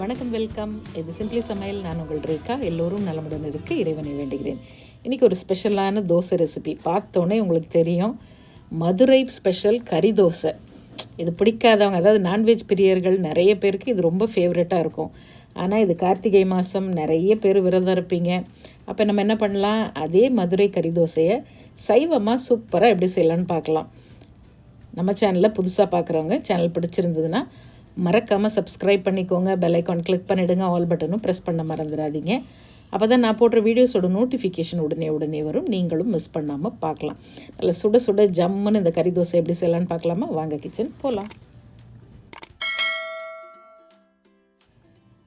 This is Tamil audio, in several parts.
வணக்கம், வெல்கம். இது சிம்பிளி சமையல். நான் உங்கள் ரேகா. எல்லோரும் நலமுடன் இருக்க இறைவனை வேண்டுகிறேன். இன்றைக்கி ஒரு ஸ்பெஷலான தோசை ரெசிபி. பார்த்தோன்னே உங்களுக்கு தெரியும், மதுரை ஸ்பெஷல் கறி தோசை. இது பிடிக்காதவங்க, அதாவது நான்வெஜ் பிரியர்கள் நிறைய பேருக்கு இது ரொம்ப ஃபேவரட்டாக இருக்கும். ஆனால் இது கார்த்திகை மாதம், நிறைய பேர் விரதம் இருப்பீங்க. அப்போ நம்ம என்ன பண்ணலாம், அதே மதுரை கறி தோசையை சைவமாக சூப்பராக எப்படி செய்யலான்னு பார்க்கலாம். நம்ம சேனலில் புதுசாக பார்க்குறவங்க, சேனல் பிடிச்சிருந்ததுன்னா மறக்காமல் சப்ஸ்கிரைப் பண்ணிக்கோங்க. பெல் ஐக்கான் கிளிக் பண்ணிவிடுங்க. ஆல் பட்டனும் ப்ரெஸ் பண்ண மறந்துடாதீங்க. அப்போ தான் நான் போடுற வீடியோஸோட நோட்டிஃபிகேஷன் உடனே வரும். நீங்களும் மிஸ் பண்ணாமல் பார்க்கலாம். நல்லா சுட சுட ஜம்முன்னு இந்த கறி தோசை எப்படி செய்யலான்னு பார்க்கலாமா? வாங்க கிச்சன் போகலாம்.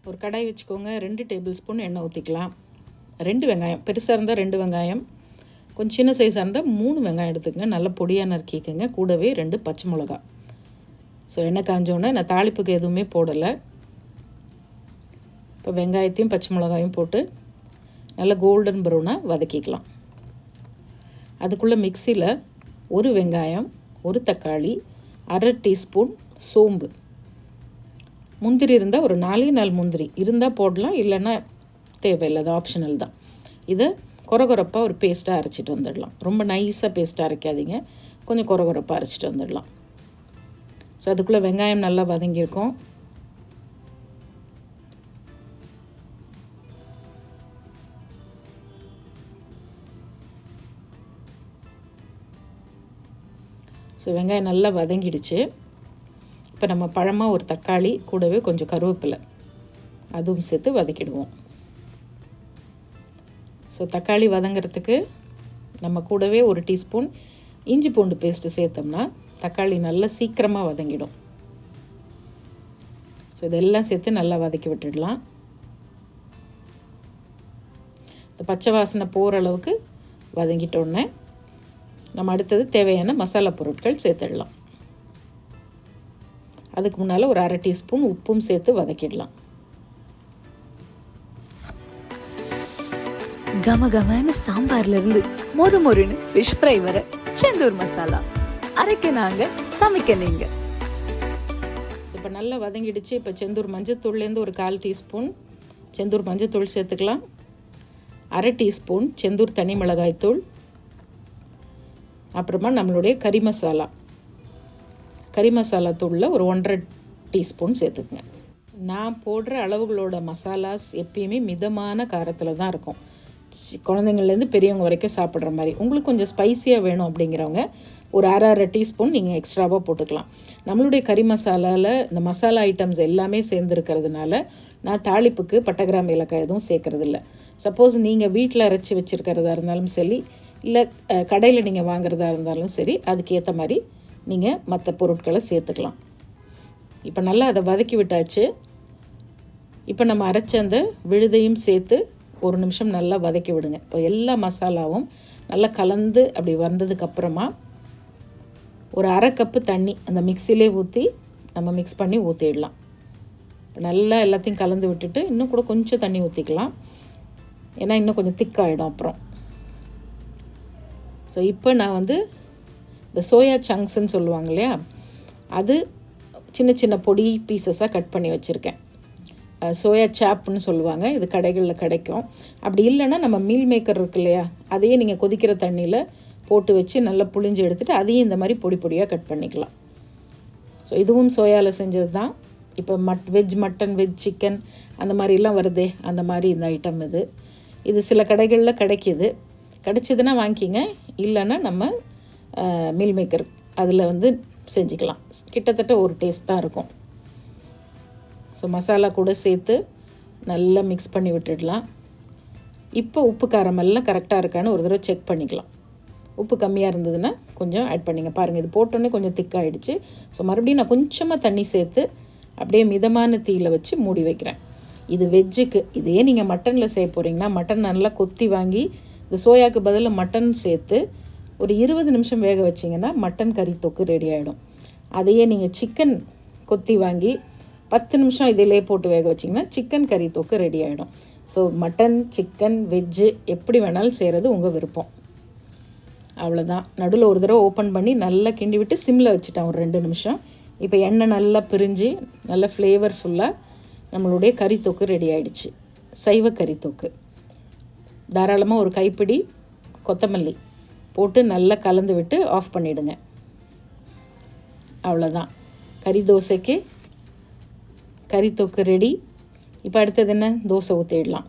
ஒரு கடாய் வச்சுக்கோங்க. 2 டேபிள் ஸ்பூன் எண்ணெய் ஊற்றிக்கலாம். 2 வெங்காயம், பெருசாக இருந்தால் 2 வெங்காயம், கொஞ்சம் சின்ன சைஸாக இருந்தால் 3 வெங்காயம் எடுத்துக்கங்க. நல்லா பொடியாக நறுக்கிக்கங்க. கூடவே 2 பச்சை மிளகா. ஸோ எண்ணெய் காஞ்சோன்னே நான் தாளிப்புக்கு எதுவுமே போடலை. இப்போ வெங்காயத்தையும் பச்சை மிளகாயும் போட்டு நல்லா கோல்டன் ப்ரௌனாக வதக்கிக்கலாம். அதுக்குள்ளே மிக்சியில் 1 வெங்காயம், 1 தக்காளி, 1/2 டீஸ்பூன் சோம்பு, முந்திரி இருந்தால் ஒரு 4 முந்திரி இருந்தால் போடலாம், இல்லைன்னா தேவையில்லை, அது ஆப்ஷனல் தான். இதை கொரகொரப்பாக ஒரு பேஸ்ட்டாக அரைச்சிட்டு வந்துடலாம். ரொம்ப நைஸாக பேஸ்ட்டாக அரைக்காதீங்க, கொஞ்சம் கொரகொரப்பாக அரைச்சிட்டு வந்துடலாம். ஸோ அதுக்குள்ளே வெங்காயம் நல்லா வதங்கியிருக்கும். ஸோ வெங்காயம் நல்லா வதங்கிடுச்சு. இப்போ நம்ம பழமாக ஒரு தக்காளி, கூடவே கொஞ்சம் கருவேப்பிலை, அதுவும் சேர்த்து வதக்கிடுவோம். ஸோ தக்காளி வதங்கிறதுக்கு நம்ம கூடவே 1 டீஸ்பூன் இஞ்சி பூண்டு பேஸ்ட்டு சேர்த்தோம்னா தக்காளி நல்லா சீக்கிரமாக வதங்கிடும். ஸோ இதெல்லாம் சேர்த்து நல்லா வதக்கி விட்டுடலாம். இந்த பச்சை வாசனை போகிற அளவுக்கு வதங்கிட்டோன்னே நம்ம அடுத்தது தேவையான மசாலா பொருட்கள் சேர்த்துடலாம். அதுக்கு முன்னால் ஒரு 1/2 டீஸ்பூன் உப்பும் சேர்த்து வதக்கிடலாம். கமகமன்னு சாம்பார்லேருந்து மொறுன்னு ஃபிஷ் ஃப்ரை வர செந்தூர் மசாலா அரைக்க நாங்கள், சமைக்க நீங்கள். இப்போ நல்லா வதங்கிடுச்சு. இப்போ செந்தூர் மஞ்சத்தூள்லேருந்து ஒரு 1/4 டீஸ்பூன் செந்தூர் மஞ்சத்தூள் சேர்த்துக்கலாம். 1/2 டீஸ்பூன் செந்தூர் தனி மிளகாய்த்தூள், அப்புறமா நம்மளுடைய கறி மசாலா தூளில் ஒரு 1/2 டீஸ்பூன் சேர்த்துக்குங்க. நான் போடுற அளவுகளோட மசாலாஸ் எப்பயுமே மிதமான காரத்தில் தான் இருக்கும். குழந்தைங்கள்லேருந்து பெரியவங்க வரைக்கும் சாப்பிட்ற மாதிரி. உங்களுக்கு கொஞ்சம் ஸ்பைஸியாக வேணும் அப்படிங்கிறவங்க ஒரு 1/2 டீஸ்பூன் நீங்கள் எக்ஸ்ட்ராவாக போட்டுக்கலாம். நம்மளுடைய கறி மசாலாவில் இந்த மசாலா ஐட்டம்ஸ் எல்லாமே சேர்ந்துருக்கிறதுனால நான் தாளிப்புக்கு பட்டை, கிராம்பு, ஏலக்காய் எதுவும் சேர்க்குறதில்ல. சப்போஸ் நீங்கள் வீட்டில் அரைச்சி வச்சுருக்கிறதா இருந்தாலும் சரி, இல்லை கடையில் நீங்கள் வாங்குறதா இருந்தாலும் சரி, அதுக்கேற்ற மாதிரி நீங்கள் மற்ற பொருட்களை சேர்த்துக்கலாம். இப்போ நல்லா அதை வதக்கி விட்டாச்சு. இப்போ நம்ம அரைச்ச அந்த விழுதையும் சேர்த்து 1 நிமிஷம் நல்லா வதக்கி விடுங்க. இப்போ எல்லா மசாலாவும் நல்லா கலந்து அப்படி வந்ததுக்கப்புறமா ஒரு 1/2 கப்பு தண்ணி அந்த மிக்சிலே ஊற்றி நம்ம மிக்ஸ் பண்ணி ஊற்றிடலாம். நல்லா எல்லாத்தையும் கலந்து விட்டுட்டு இன்னும் கூட கொஞ்சம் தண்ணி ஊற்றிக்கலாம், ஏன்னா இன்னும் கொஞ்சம் திக்காகிடும் அப்புறம். ஸோ இப்போ நான் இந்த சோயா சங்க்ஸ்ன்னு சொல்லுவாங்க இல்லையா, அது சின்ன சின்ன பொடி பீசஸாக கட் பண்ணி வச்சுருக்கேன். சோயா சாப்புன்னு சொல்லுவாங்க, இது கடைகளில் கிடைக்கும். அப்படி இல்லைன்னா நம்ம மீல் மேக்கர் இருக்கு இல்லையா, அதையே நீங்கள் கொதிக்கிற தண்ணியில் போட்டு வச்சு நல்லா புழிஞ்சு எடுத்துகிட்டு அதையும் இந்த மாதிரி பொடி பொடியாக கட் பண்ணிக்கலாம். ஸோ இதுவும் சோயாவில் செஞ்சது தான். இப்போ வெஜ் மட்டன், வெஜ் சிக்கன் அந்த மாதிரிலாம் வருதே, அந்த மாதிரி இந்த ஐட்டம் இது சில கடைகளில் கிடைக்கிதுன்னா வாங்கிக்கிங்க, இல்லைன்னா நம்ம மீல் மேக்கர் அதில் செஞ்சுக்கலாம். கிட்டத்தட்ட ஒரு டேஸ்ட் தான் இருக்கும். ஸோ மசாலா கூட சேர்த்து நல்லா மிக்ஸ் பண்ணி விட்டுடலாம். இப்போ உப்பு காரமெல்லாம் கரெக்டாக இருக்கான்னு ஒரு தடவை செக் பண்ணிக்கலாம். உப்பு கம்மியாக இருந்ததுன்னா கொஞ்சம் ஆட் பண்ணிங்க. பாருங்கள், இது போட்டோன்னே கொஞ்சம் திக்காகிடுச்சு. ஸோ மறுபடியும் நான் கொஞ்சமாக தண்ணி சேர்த்து அப்படியே மிதமான தீயில் வச்சு மூடி வைக்கிறேன். இது வெஜ்ஜுக்கு. இதே நீங்கள் மட்டனில் செய்ய போகிறீங்கன்னா மட்டன் நல்லா கொத்தி வாங்கி இந்த சோயாவுக்கு பதில் மட்டன் சேர்த்து ஒரு 20 நிமிஷம் வேக வச்சிங்கன்னா மட்டன் கறி தொக்கு ரெடி ஆகிடும். அதையே நீங்கள் சிக்கன் கொத்தி வாங்கி 10 நிமிஷம் இதிலே போட்டு வேக வச்சிங்கன்னா சிக்கன் கறி தொக்கு ரெடி ஆகிடும். ஸோ மட்டன், சிக்கன், வெஜ்ஜு எப்படி வேணாலும் செய்கிறது உங்கள் விருப்பம். அவ்வளோதான். நடுவில் ஒரு தடவை ஓப்பன் பண்ணி நல்லா கிண்டி விட்டு சிம்மில் வச்சுட்டேன் ஒரு 2 நிமிஷம். இப்போ எண்ணெய் நல்லா பிரிஞ்சு நல்லா ஃப்ளேவர்ஃபுல்லாக நம்மளுடைய கறித்தொக்கு ரெடி ஆயிடுச்சு. சைவ கறித்தொக்கு. தாராளமாக ஒரு கைப்பிடி கொத்தமல்லி போட்டு நல்லா கலந்து விட்டு ஆஃப் பண்ணிவிடுங்க. அவ்வளோதான், கறி தோசைக்கு கறித்தொக்கு ரெடி. இப்போ அடுத்தது என்ன, தோசை ஊற்றிடலாம்.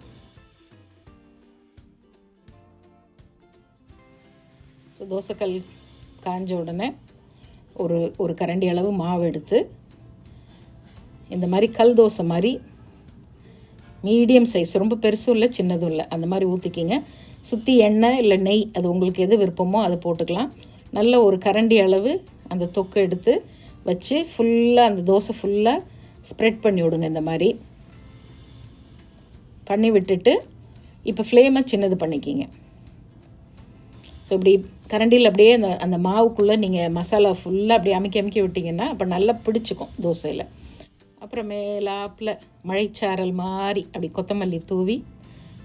ஸோ தோசைக்கல் காஞ்ச உடனே ஒரு கரண்டி அளவு மாவு எடுத்து இந்த மாதிரி கல் தோசை மாதிரி மீடியம் சைஸ், ரொம்ப பெருசும் இல்லை சின்னதும் இல்லை, அந்த மாதிரி ஊற்றிக்கிங்க. சுற்றி எண்ணெய் இல்லை நெய், அது உங்களுக்கு எது விருப்பமோ அதை போட்டுக்கலாம். நல்ல ஒரு கரண்டி அளவு அந்த தொக்கு எடுத்து வச்சு ஃபுல்லாக அந்த தோசை ஃபுல்லாக ஸ்ப்ரெட் பண்ணி விடுங்க. இந்த மாதிரி பண்ணி விட்டுட்டு இப்போ ஃப்ளேமை சின்னது பண்ணிக்கிங்க. ஸோ இப்படி கரண்டியில் அப்படியே அந்த மாவுக்குள்ளே நீங்கள் மசாலா ஃபுல்லாக அப்படியே அமுக்கி விட்டிங்கன்னா அப்போ நல்லா பிடிச்சிக்கும் தோசையில். அப்புறம் மேலாப்பில் மழைச்சாரல் மாதிரி அப்படி கொத்தமல்லி தூவி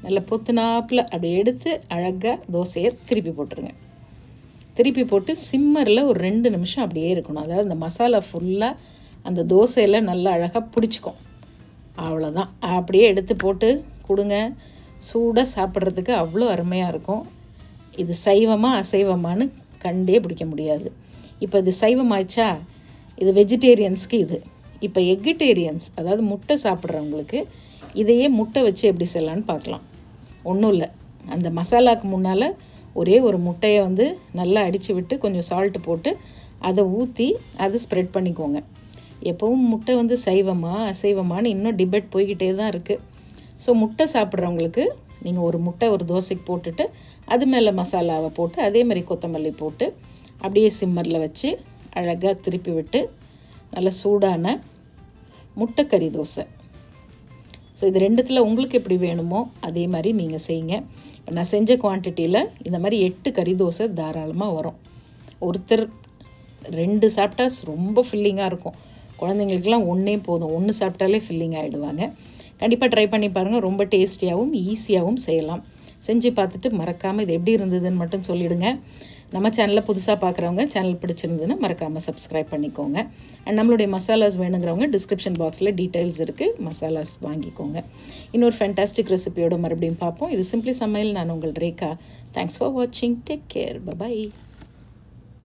நல்லா பொத்துனாப்பில் அப்படி எடுத்து அழகாக தோசையை திருப்பி போட்டுருங்க. திருப்பி போட்டு சிம்மரில் ஒரு 2 நிமிஷம் அப்படியே இருக்கணும். அதாவது அந்த மசாலா ஃபுல்லாக அந்த தோசையில் நல்லா அழகாக பிடிச்சிக்கும். அவ்வளோதான், அப்படியே எடுத்து போட்டு கொடுங்க. சூடாக சாப்பிட்றதுக்கு அவ்வளோ அருமையாக இருக்கும். இது சைவமா அசைவமானு கண்டே பிடிக்க முடியாது. இப்போ இது சைவமாச்சா, இது வெஜிடேரியன்ஸ்க்கு இது. இப்போ எக்கிட்டேரியன்ஸ், அதாவது முட்டை சாப்பிட்றவங்களுக்கு இதையே முட்டை வச்சு எப்படி செய்யலான்னு பார்க்கலாம். ஒன்றும் இல்லை, அந்த மசாலாவுக்கு முன்னால் ஒரே ஒரு முட்டையை வந்து நல்லா அடித்து விட்டு கொஞ்சம் சால்ட்டு போட்டு அதை ஊற்றி அதை ஸ்ப்ரெட் பண்ணிக்கோங்க. எப்போவும் முட்டை வந்து சைவமா அசைவமானு இன்னும் டிபேட் போய்கிட்டே தான் இருக்குது. ஸோ முட்டை சாப்பிட்றவங்களுக்கு நீங்கள் ஒரு முட்டை ஒரு தோசைக்கு போட்டுட்டு அது மேலே மசாலாவை போட்டு அதே மாதிரி கொத்தமல்லி போட்டு அப்படியே சிம்மரில் வச்சு அழகாக திருப்பி விட்டு நல்ல சூடான முட்டைக்கறி தோசை. ஸோ இது 2த்தில் உங்களுக்கு எப்படி வேணுமோ அதே மாதிரி நீங்கள் செய்யுங்க. இப்போ நான் செஞ்ச குவான்டிட்டியில் இந்த மாதிரி 8 கறி தோசை தாராளமாக வரும். ஒருத்தர் 2 சாப்பிட்டா ரொம்ப ஃபில்லிங்காக இருக்கும். குழந்தைங்களுக்கெல்லாம் 1 போதும், 1 சாப்பிட்டாலே ஃபில்லிங் ஆகிடுவாங்க. கண்டிப்பாக ட்ரை பண்ணி பாருங்கள். ரொம்ப டேஸ்டியாகவும் ஈஸியாகவும் செய்யலாம். செஞ்சு பார்த்துட்டு மறக்காமல் இது எப்படி இருந்ததுன்னு மட்டும் சொல்லிவிடுங்க. நம்ம சேனலில் புதுசாக பார்க்குறவங்க சேனல் பிடிச்சிருந்ததுன்னா மறக்காமல் சப்ஸ்கிரைப் பண்ணிக்கோங்க. அண்ட் நம்மளுடைய மசாலாஸ் வேணுங்கிறவங்க டிஸ்கிரிப்ஷன் பாக்ஸில் டீட்டெயில்ஸ் இருக்குது, மசாலாஸ் வாங்கிக்கோங்க. இன்னொரு ஃபேண்டாஸ்டிக் ரெசிபியோட மறுபடியும் பார்ப்போம். இது சிம்பிளி சமையல். நான் உங்கள் ரேகா. தேங்க்ஸ் ஃபார் வாட்சிங். Take care. பை.